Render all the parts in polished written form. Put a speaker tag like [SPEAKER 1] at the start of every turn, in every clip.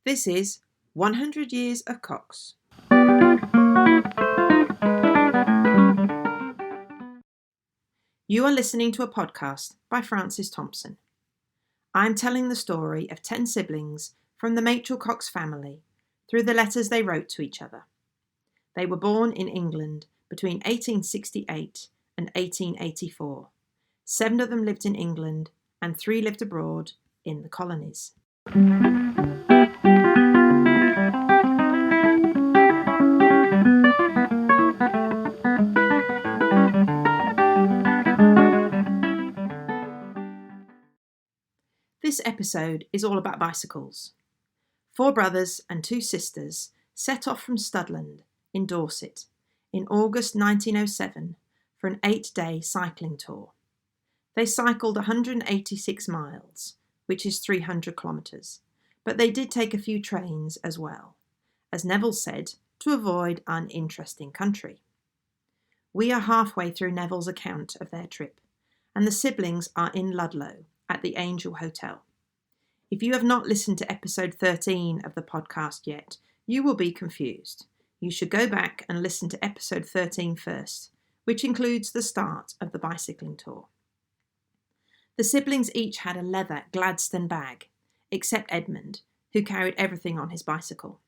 [SPEAKER 1] This is 100 Years of Cox. You are listening to a podcast by Francis Thompson. I'm telling the story of 10 siblings from the Machell Cox family through the letters they wrote to each other. They were born in England between 1868 and 1884. 7 of them lived in England and 3 lived abroad in the colonies. This episode is all about bicycles. 4 brothers and 2 sisters set off from Studland in Dorset in August 1907 for an 8-day cycling tour. They cycled 186 miles, which is 300 kilometres, but they did take a few trains as well, as Neville said, to avoid uninteresting country. We are halfway through Neville's account of their trip, and the siblings are in Ludlow at the Angel Hotel. If you have not listened to episode 13 of the podcast yet, you will be confused. You should go back and listen to episode 13 first, which includes the start of the bicycling tour. The siblings each had a leather Gladstone bag, except Edmund, who carried everything on his bicycle.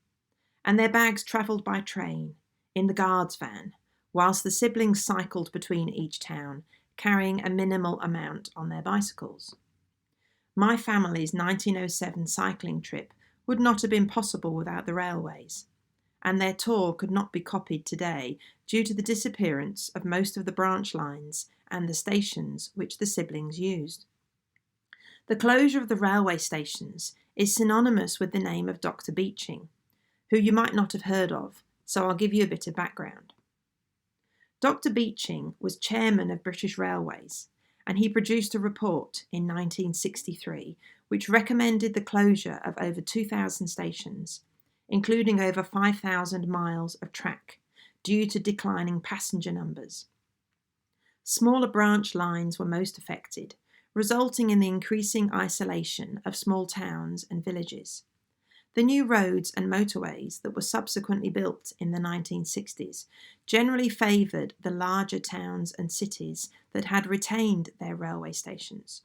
[SPEAKER 1] And their bags travelled by train, in the guard's van, whilst the siblings cycled between each town, carrying a minimal amount on their bicycles. My family's 1907 cycling trip would not have been possible without the railways, and their tour could not be copied today due to the disappearance of most of the branch lines and the stations which the siblings used. The closure of the railway stations is synonymous with the name of Dr. Beeching, who you might not have heard of, so I'll give you a bit of background. Dr. Beeching was chairman of British Railways, and he produced a report in 1963 which recommended the closure of over 2,000 stations, including over 5,000 miles of track, due to declining passenger numbers. Smaller branch lines were most affected, resulting in the increasing isolation of small towns and villages. The new roads and motorways that were subsequently built in the 1960s generally favoured the larger towns and cities that had retained their railway stations.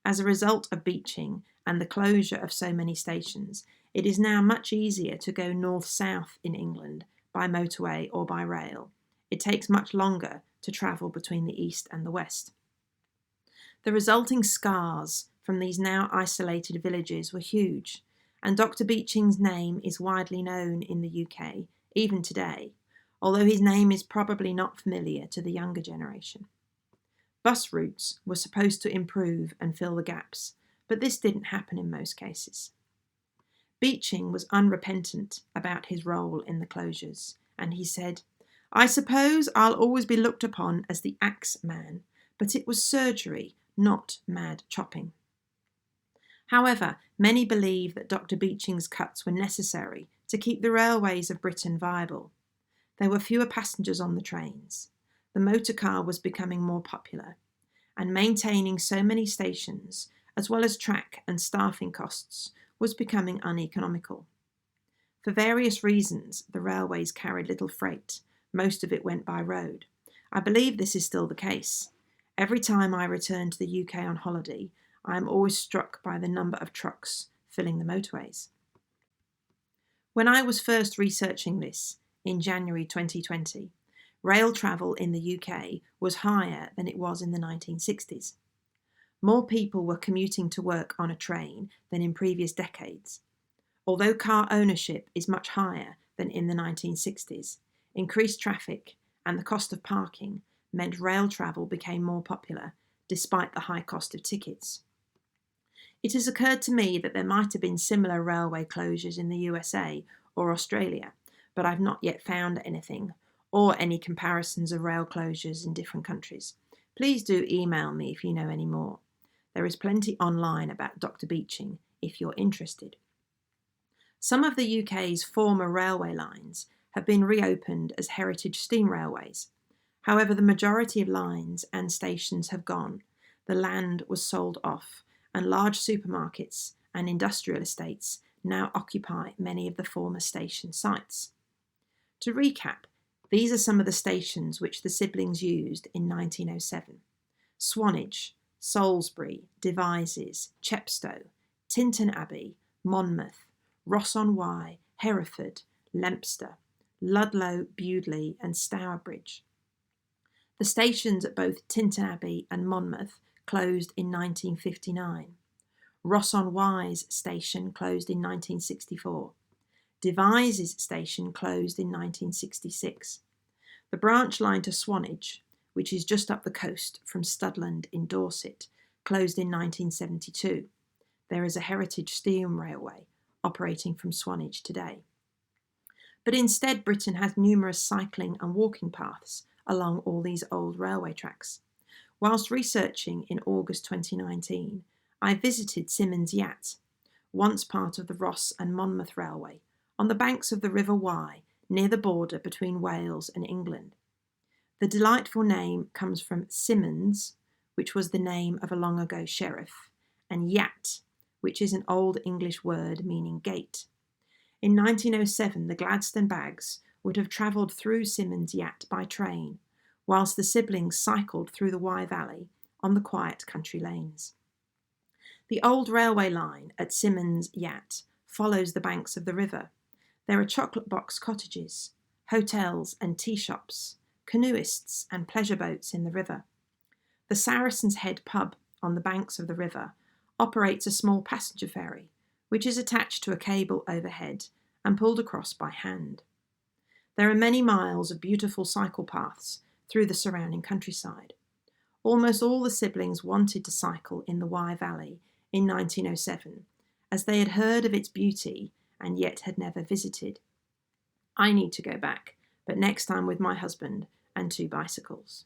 [SPEAKER 1] As a result of Beeching and the closure of so many stations, it is now much easier to go north-south in England by motorway or by rail. It takes much longer to travel between the east and the west. The resulting scars from these now isolated villages were huge, and Dr. Beeching's name is widely known in the UK, even today, although his name is probably not familiar to the younger generation. Bus routes were supposed to improve and fill the gaps, but this didn't happen in most cases. Beeching was unrepentant about his role in the closures, and he said, "I suppose I'll always be looked upon as the axe man, but it was surgery, not mad chopping." However, many believe that Dr. Beeching's cuts were necessary to keep the railways of Britain viable. There were fewer passengers on the trains. The motor car was becoming more popular, and maintaining so many stations, as well as track and staffing costs, was becoming uneconomical. For various reasons, the railways carried little freight. Most of it went by road. I believe this is still the case. Every time I return to the UK on holiday, I am always struck by the number of trucks filling the motorways. When I was first researching this, in January 2020, rail travel in the UK was higher than it was in the 1960s. More people were commuting to work on a train than in previous decades. Although car ownership is much higher than in the 1960s, increased traffic and the cost of parking meant rail travel became more popular, despite the high cost of tickets. It has occurred to me that there might have been similar railway closures in the USA or Australia, but I've not yet found anything, or any comparisons of rail closures in different countries. Please do email me if you know any more. There is plenty online about Dr. Beeching if you're interested. Some of the UK's former railway lines have been reopened as heritage steam railways. However, the majority of lines and stations have gone. The land was sold off, and large supermarkets and industrial estates now occupy many of the former station sites. To recap, these are some of the stations which the siblings used in 1907. Swanage, Salisbury, Devizes, Chepstow, Tintern Abbey, Monmouth, Ross-on-Wye, Hereford, Lempster, Ludlow, Bewdley and Stourbridge. The stations at both Tintern Abbey and Monmouth closed in 1959. Ross-on-Wye's station closed in 1964. Devizes station closed in 1966. The branch line to Swanage, which is just up the coast from Studland in Dorset, closed in 1972. There is a heritage steam railway operating from Swanage today. But instead, Britain has numerous cycling and walking paths along all these old railway tracks. Whilst researching in August 2019, I visited Symonds Yat, once part of the Ross and Monmouth Railway, on the banks of the River Wye, near the border between Wales and England. The delightful name comes from Symonds, which was the name of a long ago sheriff, and Yat, which is an old English word meaning gate. In 1907, the Gladstone bags would have travelled through Symonds Yat by train, whilst the siblings cycled through the Wye Valley on the quiet country lanes. The old railway line at Symonds Yat follows the banks of the river. There are chocolate box cottages, hotels and tea shops, canoeists and pleasure boats in the river. The Saracen's Head pub on the banks of the river operates a small passenger ferry, which is attached to a cable overhead and pulled across by hand. There are many miles of beautiful cycle paths through the surrounding countryside. Almost all the siblings wanted to cycle in the Wye Valley in 1907, as they had heard of its beauty and yet had never visited. I need to go back, but next time with my husband and 2 bicycles.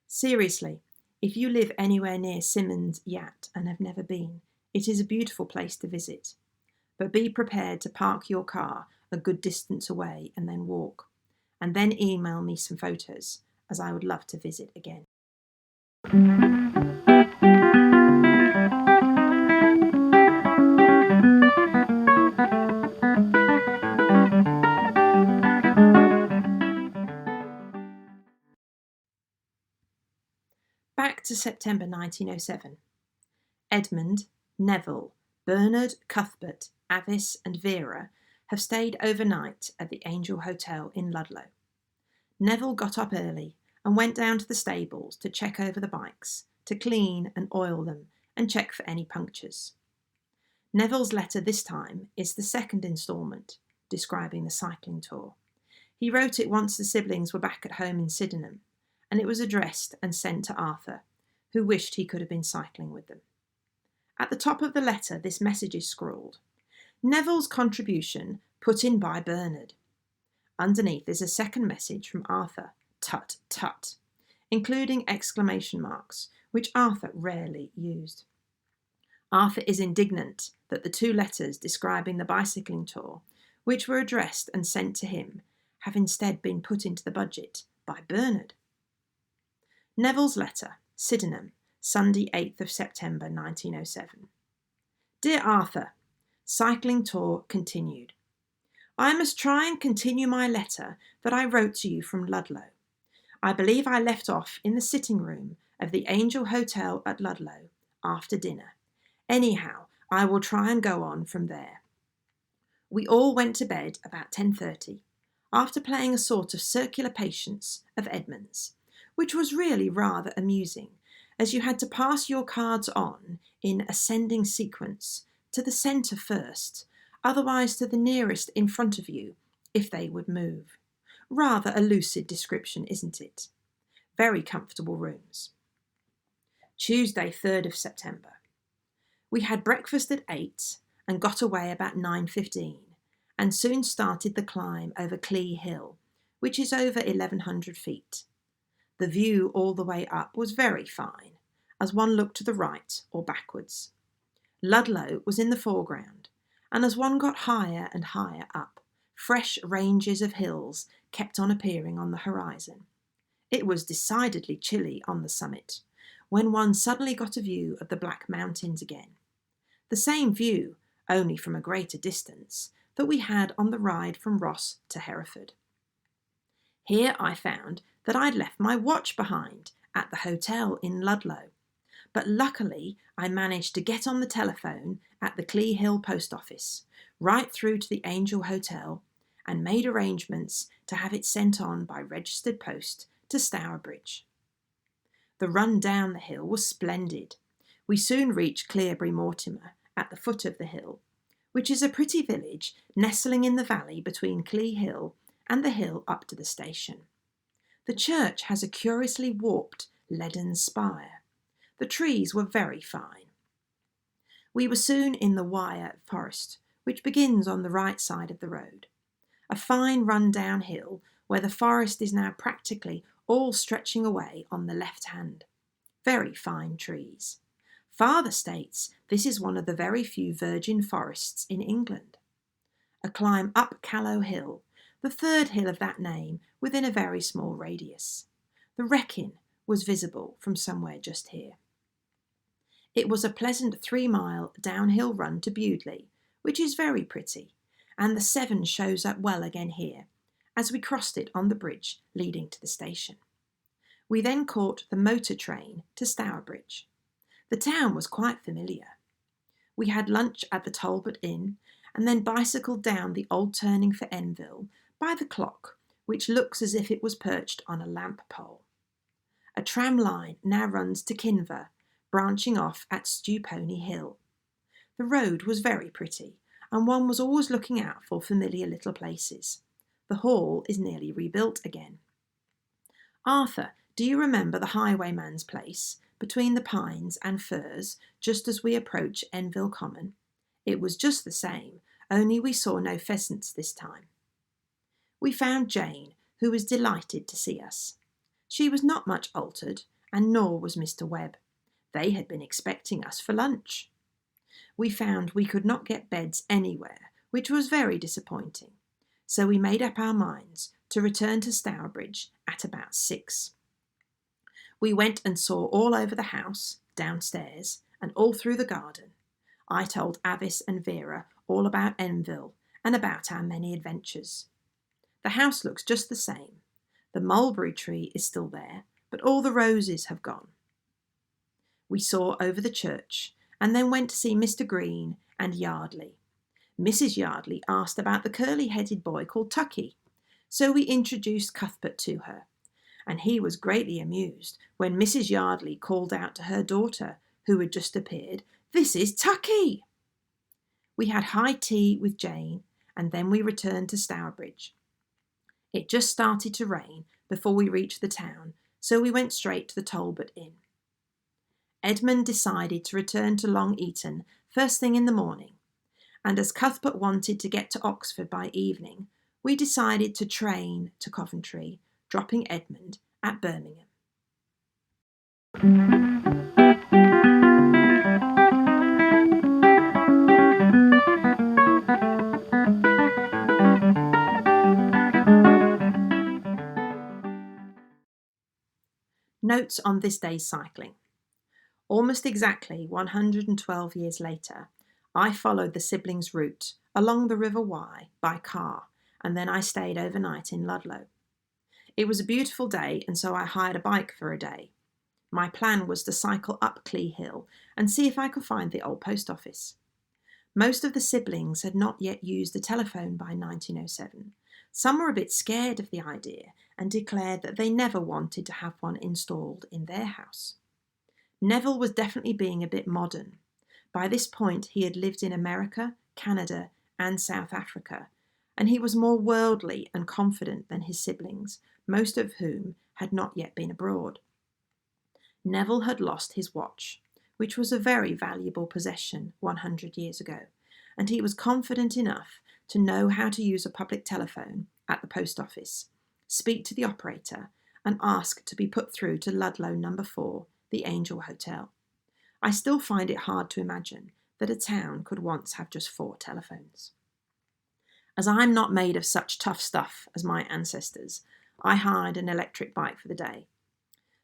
[SPEAKER 1] Seriously, if you live anywhere near Symonds Yat and have never been, it is a beautiful place to visit. But be prepared to park your car a good distance away and then walk, and then email me some photos, as I would love to visit again. Back to September 1907. Edmund, Neville, Bernard, Cuthbert, Avice and Vera have stayed overnight at the Angel Hotel in Ludlow. Neville got up early and went down to the stables to check over the bikes, to clean and oil them and check for any punctures. Neville's letter this time is the second instalment, describing the cycling tour. He wrote it once the siblings were back at home in Sydenham, and it was addressed and sent to Arthur, who wished he could have been cycling with them. At the top of the letter, this message is scrawled: Neville's contribution put in by Bernard. Underneath is a second message from Arthur, tut, tut, including exclamation marks, which Arthur rarely used. Arthur is indignant that the 2 letters describing the bicycling tour, which were addressed and sent to him, have instead been put into the budget by Bernard. Neville's letter, Sydenham, Sunday 8th of September 1907. Dear Arthur, cycling tour continued. I must try and continue my letter that I wrote to you from Ludlow. I believe I left off in the sitting room of the Angel Hotel at Ludlow after dinner. Anyhow, I will try and go on from there. We all went to bed about 10:30, after playing a sort of circular patience of Edmund's, which was really rather amusing, as you had to pass your cards on in ascending sequence to the centre first, otherwise to the nearest in front of you, if they would move. Rather a lucid description, isn't it? Very comfortable rooms. Tuesday, 3rd of September. We had breakfast at 8 and got away about 9:15, and soon started the climb over Clee Hill, which is over 1,100 feet. The view all the way up was very fine, as one looked to the right or backwards. Ludlow was in the foreground, and as one got higher and higher up, fresh ranges of hills kept on appearing on the horizon. It was decidedly chilly on the summit, when one suddenly got a view of the Black Mountains again. The same view, only from a greater distance, that we had on the ride from Ross to Hereford. Here I found that I'd left my watch behind at the hotel in Ludlow, but luckily I managed to get on the telephone at the Clee Hill post office, right through to the Angel Hotel, and made arrangements to have it sent on by registered post to Stourbridge. The run down the hill was splendid. We soon reached Cleobury Mortimer at the foot of the hill, which is a pretty village nestling in the valley between Clee Hill and the hill up to the station. The church has a curiously warped leaden spire. The trees were very fine. We were soon in the Wyre Forest, which begins on the right side of the road. A fine run-down hill where the forest is now practically all stretching away on the left hand. Very fine trees. Father states this is one of the very few virgin forests in England. A climb up Callow Hill, the third hill of that name, within a very small radius. The Wrekin was visible from somewhere just here. It was a pleasant 3-mile downhill run to Bewdley, which is very pretty, and the Severn shows up well again here, as we crossed it on the bridge leading to the station. We then caught the motor train to Stourbridge. The town was quite familiar. We had lunch at the Talbot Inn, and then bicycled down the old turning for Enville by the clock, which looks as if it was perched on a lamp pole. A tram line now runs to Kinver, branching off at Stewpony Hill. The road was very pretty, and one was always looking out for familiar little places. The hall is nearly rebuilt again. Arthur, do you remember the highwayman's place between the pines and firs just as we approach Enville Common? It was just the same, only we saw no pheasants this time. We found Jane, who was delighted to see us. She was not much altered, and nor was Mr. Webb. They had been expecting us for lunch. We found we could not get beds anywhere, which was very disappointing, so we made up our minds to return to Stourbridge at about 6. We went and saw all over the house, downstairs, and all through the garden. I told Avice and Vera all about Enville and about our many adventures. The house looks just the same. The mulberry tree is still there, but all the roses have gone. We saw over the church and then went to see Mr. Green and Yardley. Mrs. Yardley asked about the curly-headed boy called Tucky, so we introduced Cuthbert to her, and he was greatly amused when Mrs. Yardley called out to her daughter, who had just appeared, "This is Tucky!" We had high tea with Jane, and then we returned to Stourbridge. It just started to rain before we reached the town, so we went straight to the Talbot Inn. Edmund decided to return to Long Eaton first thing in the morning, and as Cuthbert wanted to get to Oxford by evening, we decided to train to Coventry, dropping Edmund at Birmingham. Notes on this day's cycling. Almost exactly 112 years later, I followed the siblings' route along the River Wye by car, and then I stayed overnight in Ludlow. It was a beautiful day, and so I hired a bike for a day. My plan was to cycle up Clee Hill and see if I could find the old post office. Most of the siblings had not yet used a telephone by 1907. Some were a bit scared of the idea and declared that they never wanted to have one installed in their house. Neville was definitely being a bit modern. By this point, he had lived in America, Canada, and South Africa, and he was more worldly and confident than his siblings, most of whom had not yet been abroad. Neville had lost his watch, which was a very valuable possession 100 years ago, and he was confident enough to know how to use a public telephone at the post office, speak to the operator, and ask to be put through to Ludlow No. 4, the Angel Hotel. I still find it hard to imagine that a town could once have just 4 telephones. As I'm not made of such tough stuff as my ancestors, I hired an electric bike for the day.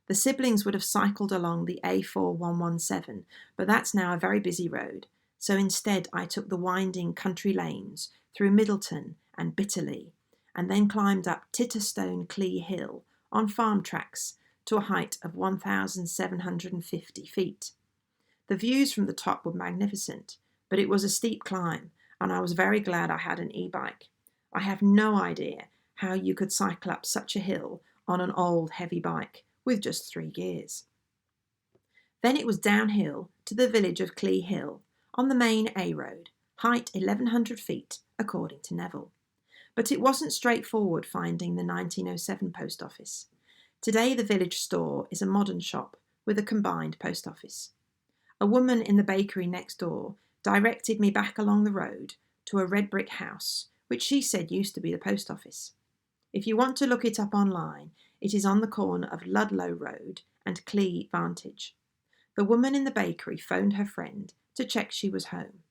[SPEAKER 1] The siblings would have cycled along the A4117, but that's now a very busy road, so instead I took the winding country lanes through Middleton and Bitterley, and then climbed up Titterstone Clee Hill on farm tracks to a height of 1,750 feet. The views from the top were magnificent, but it was a steep climb, and I was very glad I had an e-bike. I have no idea how you could cycle up such a hill on an old heavy bike with just 3 gears. Then it was downhill to the village of Clee Hill on the main A road, height 1,100 feet according to Neville. But it wasn't straightforward finding the 1907 post office. Today the village store is a modern shop with a combined post office. A woman in the bakery next door directed me back along the road to a red brick house, which she said used to be the post office. If you want to look it up online, it is on the corner of Ludlow Road and Clee Vantage. The woman in the bakery phoned her friend to check she was home.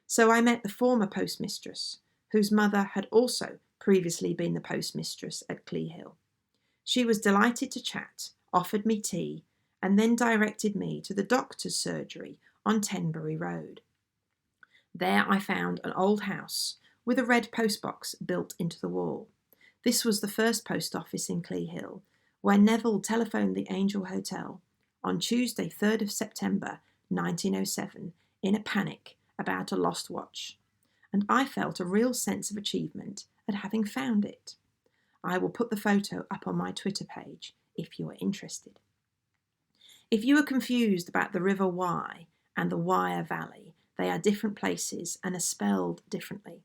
[SPEAKER 1] So I met the former postmistress, whose mother had also previously been the postmistress at Clee Hill. She was delighted to chat, offered me tea, and then directed me to the doctor's surgery on Tenbury Road. There I found an old house with a red postbox built into the wall. This was the first post office in Clee Hill, where Neville telephoned the Angel Hotel on Tuesday, 3rd of September 1907, in a panic about a lost watch, and I felt a real sense of achievement at having found it. I will put the photo up on my Twitter page if you are interested. If you are confused about the River Wye and the Wyre Valley, they are different places and are spelled differently.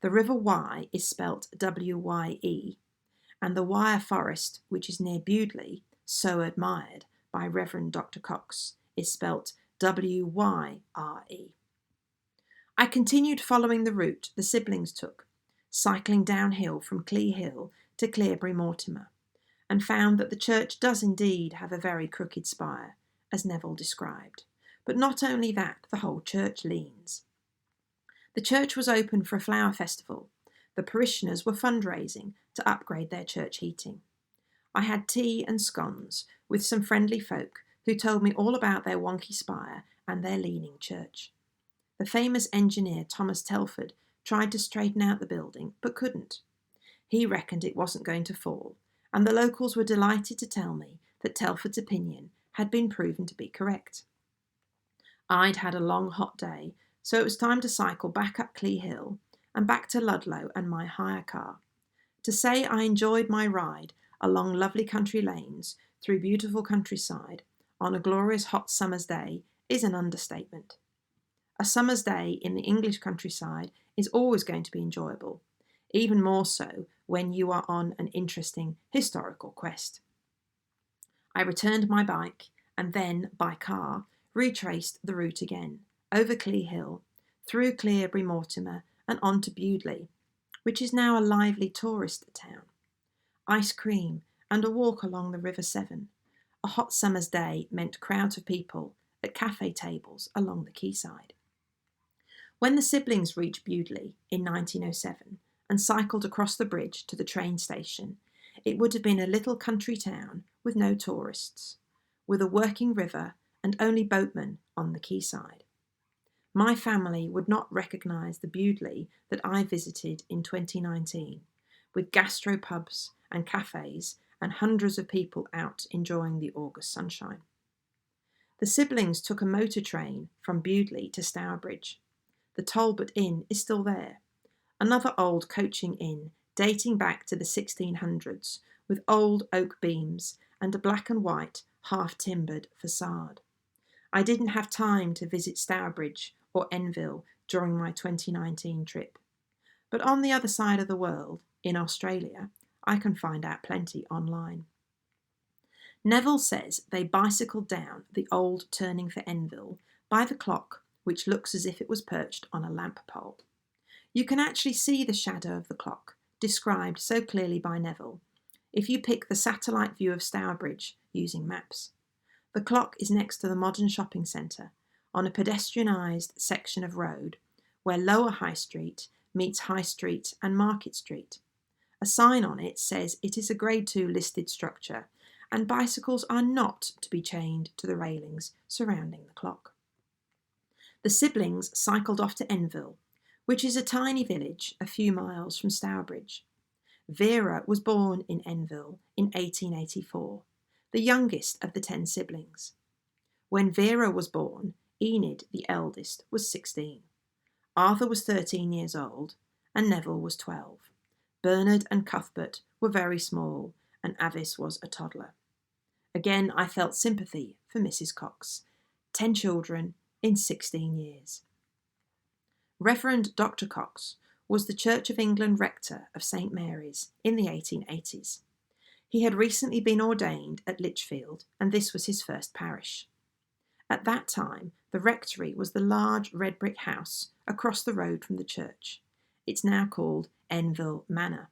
[SPEAKER 1] The River Wye is spelt W-Y-E, and the Wyre Forest, which is near Bewdley, so admired by Reverend Dr. Cox, is spelt W-Y-R-E. I continued following the route the siblings took, cycling downhill from Clee Hill to Cleobury Mortimer, and found that the church does indeed have a very crooked spire, as Neville described. But not only that, the whole church leans. The church was open for a flower festival. The parishioners were fundraising to upgrade their church heating. I had tea and scones with some friendly folk who told me all about their wonky spire and their leaning church. The famous engineer Thomas Telford tried to straighten out the building, but couldn't. He reckoned it wasn't going to fall, and the locals were delighted to tell me that Telford's opinion had been proven to be correct. I'd had a long hot day, so it was time to cycle back up Clee Hill and back to Ludlow and my hire car. To say I enjoyed my ride along lovely country lanes through beautiful countryside on a glorious hot summer's day is an understatement. A summer's day in the English countryside is always going to be enjoyable, even more so when you are on an interesting historical quest. I returned my bike and then, by car, retraced the route again, over Clee Hill, through Cleobury Mortimer and on to Bewdley, which is now a lively tourist town. Ice cream and a walk along the River Severn. A hot summer's day meant crowds of people at cafe tables along the quayside. When the siblings reached Bewdley in 1907 and cycled across the bridge to the train station, it would have been a little country town with no tourists, with a working river and only boatmen on the quayside. My family would not recognise the Bewdley that I visited in 2019, with gastropubs and cafes and hundreds of people out enjoying the August sunshine. The siblings took a motor train from Bewdley to Stourbridge. The Talbot Inn is still there, another old coaching inn dating back to the 1600s, with old oak beams and a black and white half-timbered facade. I didn't have time to visit Stourbridge or Enville during my 2019 trip. But on the other side of the world, in Australia, I can find out plenty online. Neville says they bicycled down the old turning for Enville by the clock, which looks as if it was perched on a lamp pole. You can actually see the shadow of the clock, described so clearly by Neville, if you pick the satellite view of Stourbridge using maps. The clock is next to the modern shopping centre, on a pedestrianised section of road, where Lower High Street meets High Street and Market Street. A sign on it says it is a Grade 2 listed structure, and bicycles are not to be chained to the railings surrounding the clock. The siblings cycled off to Enville, which is a tiny village a few miles from Stourbridge. Vera was born in Enville in 1884, the youngest of the 10 siblings. When Vera was born, Enid, the eldest, was 16. Arthur was 13 years old, and Neville was 12. Bernard and Cuthbert were very small, and Avice was a toddler. Again, I felt sympathy for Mrs. Cox. 10 children in 16 years. Reverend Dr. Cox was the Church of England rector of St. Mary's in the 1880s. He had recently been ordained at Lichfield, and this was his first parish. At that time, the rectory was the large red brick house across the road from the church. It's now called Enville Manor.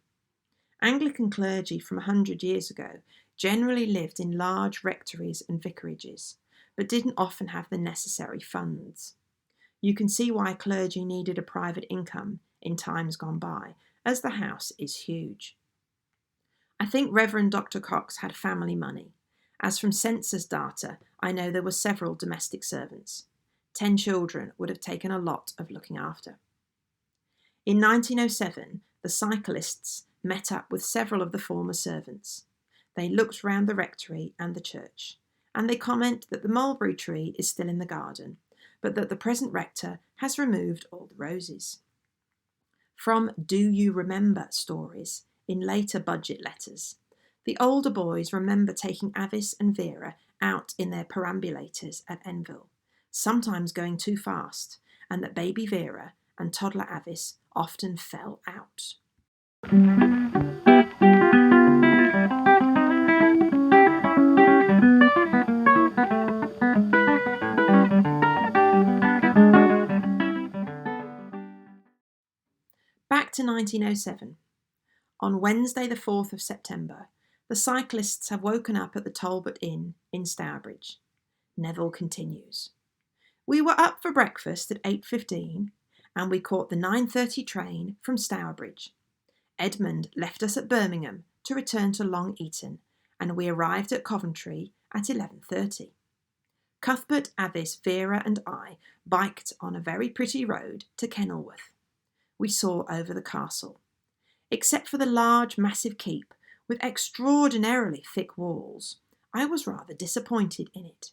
[SPEAKER 1] Anglican clergy from 100 years ago generally lived in large rectories and vicarages, but didn't often have the necessary funds. You can see why clergy needed a private income in times gone by, as the house is huge. I think Reverend Dr. Cox had family money, as from census data I know there were several domestic servants. 10 children would have taken a lot of looking after. In 1907, the cyclists met up with several of the former servants. They looked round the rectory and the church, and they comment that the mulberry tree is still in the garden, but that the present rector has removed all the roses. From Do You Remember stories in later budget letters, the older boys remember taking Avice and Vera out in their perambulators at Enville, sometimes going too fast, and that baby Vera and toddler Avice often fell out. Back to 1907. On Wednesday the 4th of September, the cyclists have woken up at the Talbot Inn in Stourbridge. Neville continues. We were up for breakfast at 8:15 and we caught the 9:30 train from Stourbridge. Edmund left us at Birmingham to return to Long Eaton, and we arrived at Coventry at 11:30. Cuthbert, Avice, Vera and I biked on a very pretty road to Kenilworth. We saw over the castle. Except for the large, massive keep with extraordinarily thick walls, I was rather disappointed in it.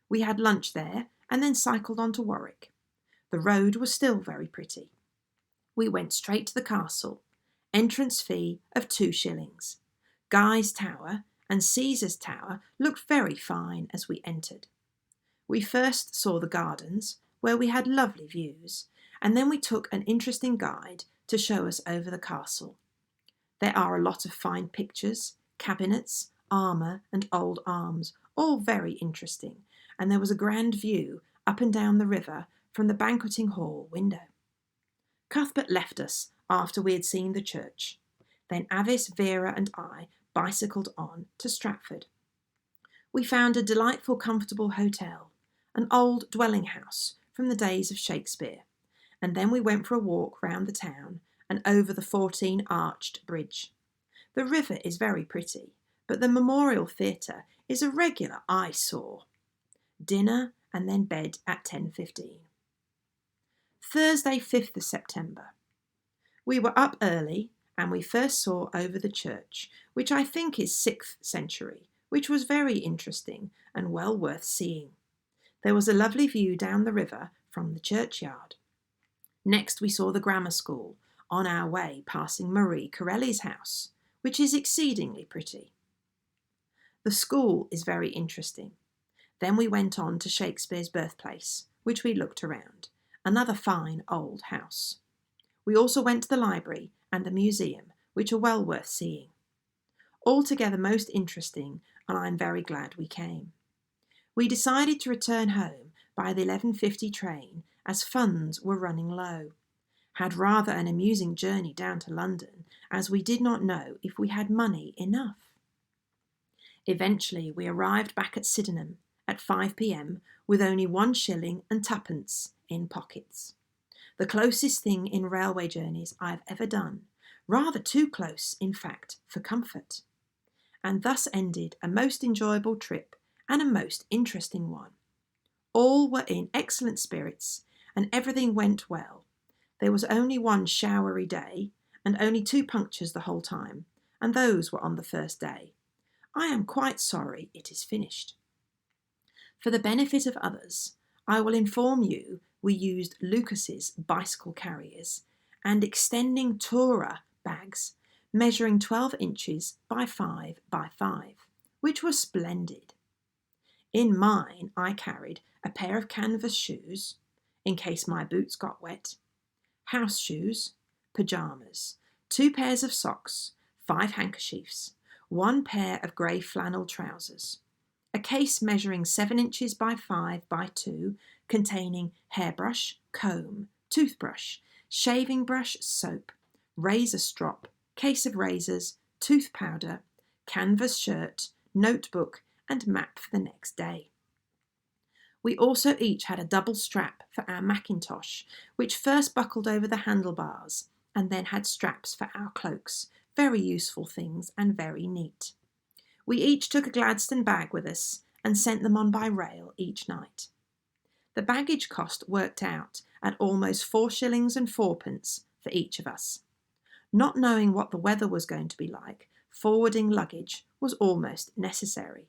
[SPEAKER 1] We had lunch there and then cycled on to Warwick. The road was still very pretty. We went straight to the castle. Entrance fee of 2 shillings. Guy's Tower and Caesar's Tower looked very fine as we entered. We first saw the gardens, where we had lovely views, and then we took an interesting guide to show us over the castle. There are a lot of fine pictures, cabinets, armour and old arms, all very interesting, and there was a grand view up and down the river from the banqueting hall window. Cuthbert left us after we had seen the church. Then Avice, Vera and I bicycled on to Stratford. We found a delightful, comfortable hotel, an old dwelling house from the days of Shakespeare, and then we went for a walk round the town and over the 14-arched bridge. The river is very pretty, but the Memorial Theatre is a regular eyesore. Dinner and then bed at 10:15. Thursday, 5th of September. We were up early and we first saw over the church, which I think is 6th century, which was very interesting and well worth seeing. There was a lovely view down the river from the churchyard. Next we saw the grammar school, on our way passing Marie Corelli's house, which is exceedingly pretty. The school is very interesting. Then we went on to Shakespeare's birthplace, which we looked around, another fine old house. We also went to the library and the museum, which are well worth seeing. Altogether most interesting, and I'm very glad we came. We decided to return home by the 11:50 train as funds were running low. Had rather an amusing journey down to London, as we did not know if we had money enough. Eventually we arrived back at Sydenham at 5 p.m. with only 1 shilling and 2pence in pockets. The closest thing in railway journeys I've ever done, rather too close, in fact, for comfort. And thus ended a most enjoyable trip and a most interesting one. All were in excellent spirits, and everything went well. There was only one showery day, and only 2 punctures the whole time, and those were on the first day. I am quite sorry it is finished. For the benefit of others, I will inform you we used Lucas's bicycle carriers and extending Toura bags measuring 12 inches by 5 by 5, which were splendid. In mine, I carried a pair of canvas shoes, in case my boots got wet, house shoes, pyjamas, 2 pairs of socks, 5 handkerchiefs, 1 pair of grey flannel trousers, a case measuring 7 inches by 5 by 2, containing hairbrush, comb, toothbrush, shaving brush, soap, razor strop, case of razors, tooth powder, canvas shirt, notebook, and map for the next day. We also each had a double strap for our mackintosh, which first buckled over the handlebars, and then had straps for our cloaks, very useful things and very neat. We each took a Gladstone bag with us and sent them on by rail each night. The baggage cost worked out at almost 4 shillings and 4pence for each of us. Not knowing what the weather was going to be like, forwarding luggage was almost necessary.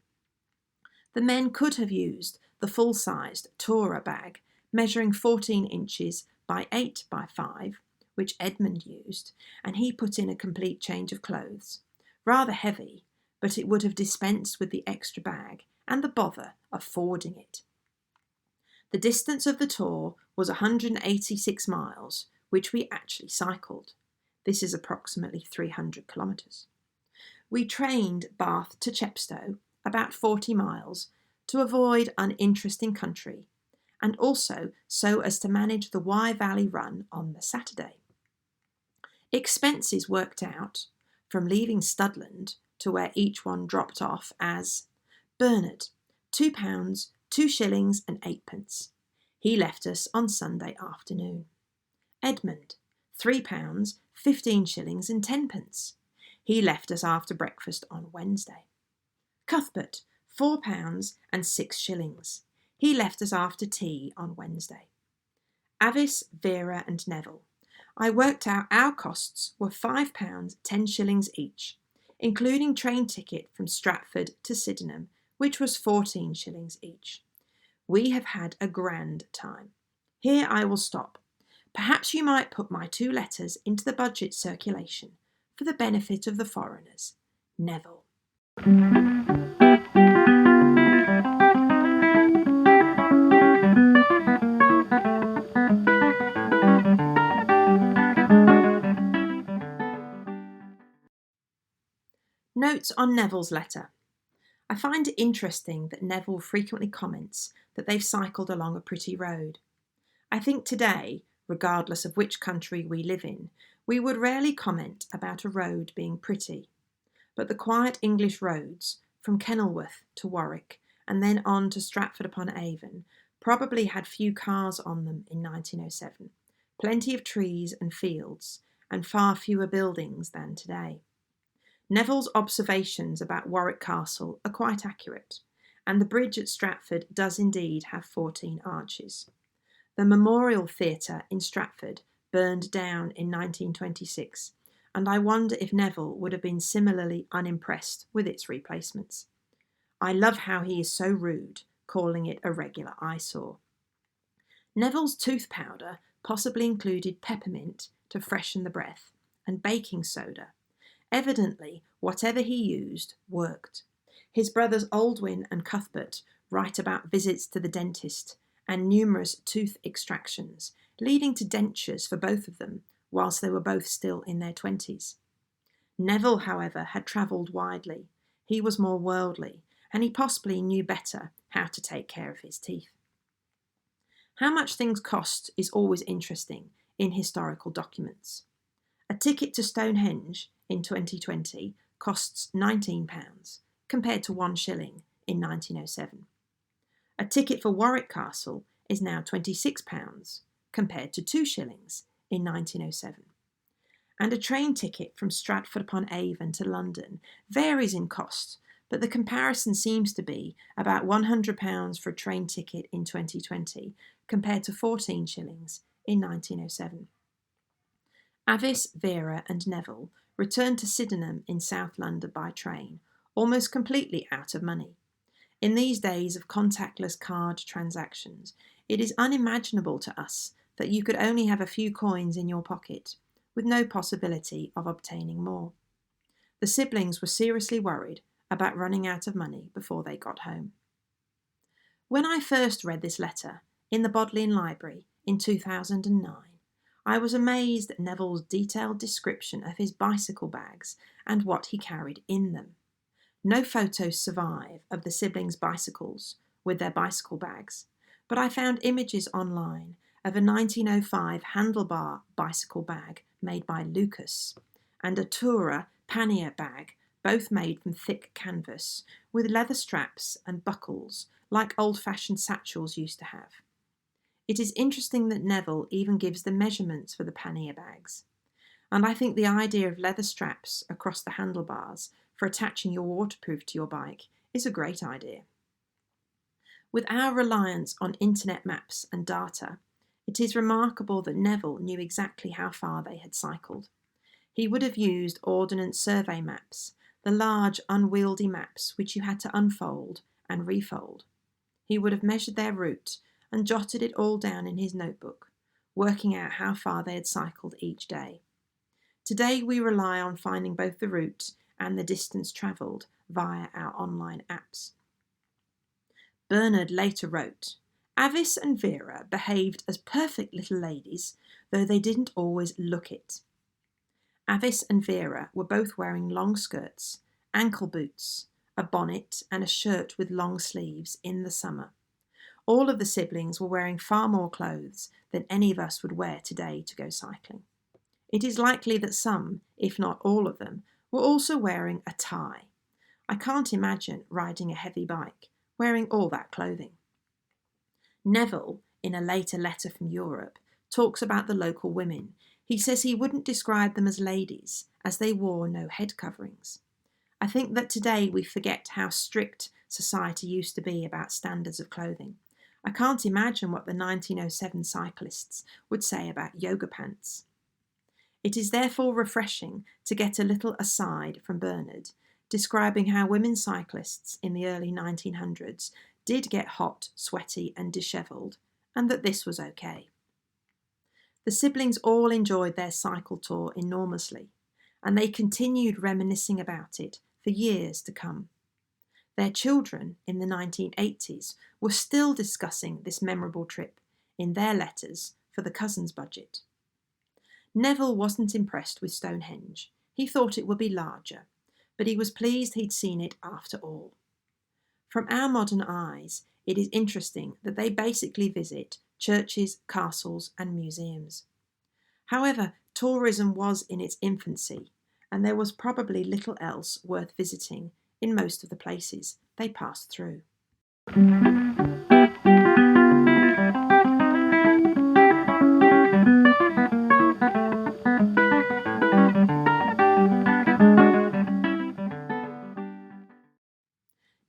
[SPEAKER 1] The men could have used the full-sized Toura bag, measuring 14 inches by 8 by 5, which Edmund used, and he put in a complete change of clothes. Rather heavy, but it would have dispensed with the extra bag and the bother of forwarding it. The distance of the tour was 186 miles, which we actually cycled. This is approximately 300 kilometres. We trained Bath to Chepstow, about 40 miles, to avoid uninteresting country, and also so as to manage the Wye Valley run on the Saturday. Expenses worked out, from leaving Studland to where each one dropped off, as Bernard, £2, 2 shillings and 8pence. He left us on Sunday afternoon. Edmund, £3, 15 shillings and 10pence. He left us after breakfast on Wednesday. Cuthbert, £4 and 6 shillings. He left us after tea on Wednesday. Avice, Vera and Neville. I worked out our costs were £5, 10 shillings each, including train ticket from Stratford to Sydenham, which was 14 shillings each. We have had a grand time. Here I will stop. Perhaps you might put my 2 letters into the budget circulation for the benefit of the foreigners. Neville. Notes on Neville's letter. I find it interesting that Neville frequently comments that they've cycled along a pretty road. I think today, regardless of which country we live in, we would rarely comment about a road being pretty. But the quiet English roads, from Kenilworth to Warwick and then on to Stratford upon Avon, probably had few cars on them in 1907, plenty of trees and fields, and far fewer buildings than today. Neville's observations about Warwick Castle are quite accurate, and the bridge at Stratford does indeed have 14 arches. The Memorial Theatre in Stratford burned down in 1926, and I wonder if Neville would have been similarly unimpressed with its replacements. I love how he is so rude, calling it a regular eyesore. Neville's tooth powder possibly included peppermint to freshen the breath, and baking soda. Evidently, whatever he used worked. His brothers Aldwyn and Cuthbert write about visits to the dentist and numerous tooth extractions, leading to dentures for both of them, whilst they were both still in their 20s. Neville, however, had travelled widely. He was more worldly, and he possibly knew better how to take care of his teeth. How much things cost is always interesting in historical documents. A ticket to Stonehenge in 2020 costs £19, compared to 1 shilling in 1907. A ticket for Warwick Castle is now £26, compared to 2 shillings in 1907. And a train ticket from Stratford upon Avon to London varies in cost, but the comparison seems to be about £100 for a train ticket in 2020 compared to 14 shillings in 1907. Avice, Vera and Neville returned to Sydenham in South London by train, almost completely out of money. In these days of contactless card transactions, it is unimaginable to us that you could only have a few coins in your pocket, with no possibility of obtaining more. The siblings were seriously worried about running out of money before they got home. When I first read this letter in the Bodleian Library in 2009, I was amazed at Neville's detailed description of his bicycle bags and what he carried in them. No photos survive of the siblings' bicycles with their bicycle bags, but I found images online of a 1905 handlebar bicycle bag made by Lucas and a Toura pannier bag, both made from thick canvas, with leather straps and buckles like old-fashioned satchels used to have. It is interesting that Neville even gives the measurements for the pannier bags, and I think the idea of leather straps across the handlebars for attaching your waterproof to your bike is a great idea. With our reliance on internet maps and data, it is remarkable that Neville knew exactly how far they had cycled. He would have used Ordnance Survey maps, the large unwieldy maps which you had to unfold and refold. He would have measured their route and jotted it all down in his notebook, working out how far they had cycled each day. Today we rely on finding both the route and the distance travelled via our online apps. Bernard later wrote, "Avice and Vera behaved as perfect little ladies, though they didn't always look it." Avice and Vera were both wearing long skirts, ankle boots, a bonnet and a shirt with long sleeves in the summer. All of the siblings were wearing far more clothes than any of us would wear today to go cycling. It is likely that some, if not all of them, were also wearing a tie. I can't imagine riding a heavy bike wearing all that clothing. Neville, in a later letter from Europe, talks about the local women. He says he wouldn't describe them as ladies, as they wore no head coverings. I think that today we forget how strict society used to be about standards of clothing. I can't imagine what the 1907 cyclists would say about yoga pants. It is therefore refreshing to get a little aside from Bernard, describing how women cyclists in the early 1900s did get hot, sweaty and dishevelled, and that this was okay. The siblings all enjoyed their cycle tour enormously, and they continued reminiscing about it for years to come. Their children in the 1980s were still discussing this memorable trip in their letters for the cousins' budget. Neville wasn't impressed with Stonehenge. He thought it would be larger, but he was pleased he'd seen it after all. From our modern eyes, it is interesting that they basically visit churches, castles and museums. However, tourism was in its infancy, and there was probably little else worth visiting in most of the places they passed through.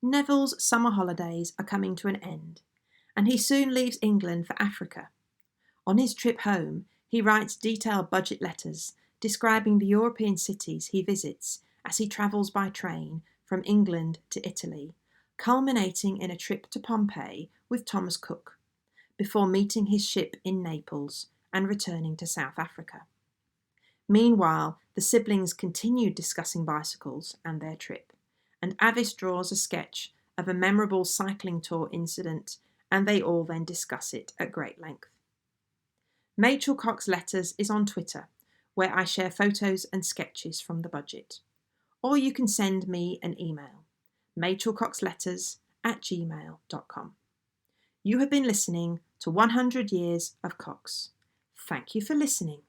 [SPEAKER 1] Neville's summer holidays are coming to an end, and he soon leaves England for Africa. On his trip home, he writes detailed budget letters describing the European cities he visits as he travels by train from England to Italy, culminating in a trip to Pompeii with Thomas Cook, before meeting his ship in Naples and returning to South Africa. Meanwhile, the siblings continued discussing bicycles and their trip, and Avice draws a sketch of a memorable cycling tour incident, and they all then discuss it at great length. Machell Cox Letters is on Twitter, where I share photos and sketches from the budget. Or you can send me an email, machellcoxletters@gmail.com. You have been listening to 100 Years of Cox. Thank you for listening.